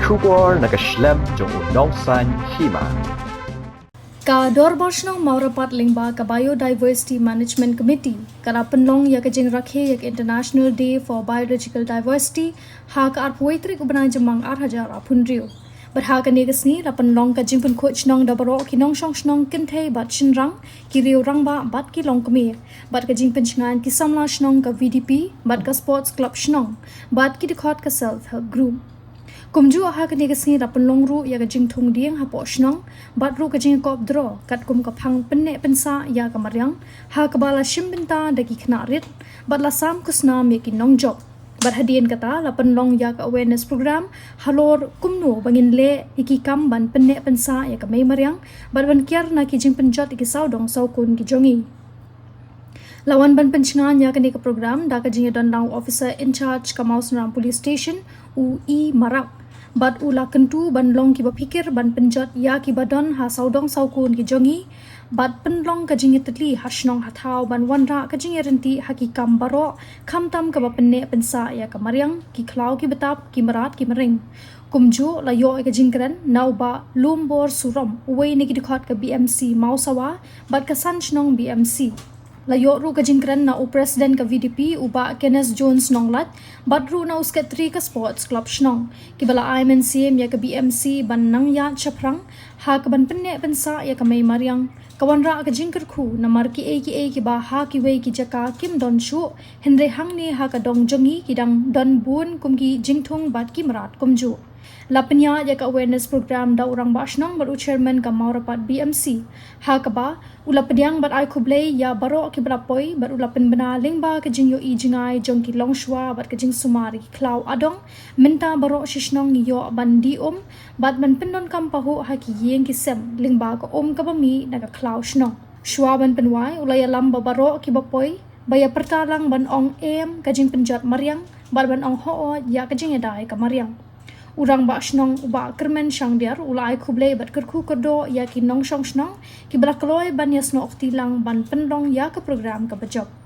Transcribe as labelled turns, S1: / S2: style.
S1: Shubor nakaslem jong unongsan Hima.
S2: Ka dorbor Shnong Mawrapad lingba ka Biodiversity Management Committee kara Pynlong ya ka Rakhe ya International Day for Biological Diversity ha ka arpoitrik ubnang jamang 8,000 apunrio. Berhaka negasni la Pynlong ka Jingpynkhuid Shnong dabaro kinong Shnong kintay bat shinrang kiriu rangba bat kilong kemir bat ka Jingpynkhuid ki samla Shnong ka VDP bat ka Sports Club Shnong bat ki dikot ka Self Help Group. Kumju aha ka negasni la Pynlong ru ya ka Jingthung dieng ha po Shnong bat ru ka Jingkop draw kat kum ka phang penne pensa ya ka maryang ha ka bala shimbinta dagi knarit bat la sam kusna me ki nong job. Berhadian kata la Pynlong ya ka awareness program halor kumno bangin le iki kam ban penne pensa ya ka mai maryang ban kiar na ki Jingpynkhuid iki saudong saukun ki jongi. Lawan ban penchengan ya ka ni ka program da ka jinga don officer in charge ka Mausram police station UI Marak bat ula kentu ban long ki bapikir ban penjat ya ki badon ha saudong saukun ki jongi bat Pynlong ka jinga tetli ha Shnong hathau ban wanra ka jinga renti ha ki kam baro khamtam ka bapenne pensa ya ka maryang ki khlau ki betap ki marat ki maring kumju la yo ka jingkran nauba lumbor suram uwei ni ki dikhot ka BMC Mausawa bat ka san Shnong BMC layo ru ka jingkran na president ka VDP uba Kenneth Jones nonglat badru na uskatri ka Sports Club Shnong kibala IMNCM ya ka BMC ban nang ya chaprang ha ka ban penne pensa ya ka mai maryang kawanra ka Jingpynkhuid na marki ki ba ha ki wei ki jaka kim don shu henre hangni ha ka dong jongi kidang don bun kumki jingthung bat ki marat kumju lapnya ya ka awareness program da urang ba Shnong baru chairman ka Mawrapad BMC ha ka ba ula pediang bat ai khublei ya baro ki brapoi bar ula pen bana lingba ka jingyo I jingai jong ki longshwa bat ka jing sumari klau adong minta baro Shnong yo bandi bat man pendon kam pahu ha ki yeng ki sem lingba ka ka bami na ka klau Shnong shwa ban penwai ula ya lamba baro ki bapoi baya pertalang ban ong ka Jingpynkhuid maryang bat ban ong ho ya ka jing dai ka maryang urang ba Shnong uba kermen shangdiar ulai khublei bat kerku kerdo ya ki nong Shnong ki blakloi ban yasno oktilang ban Pynlong ya ka program ka bajok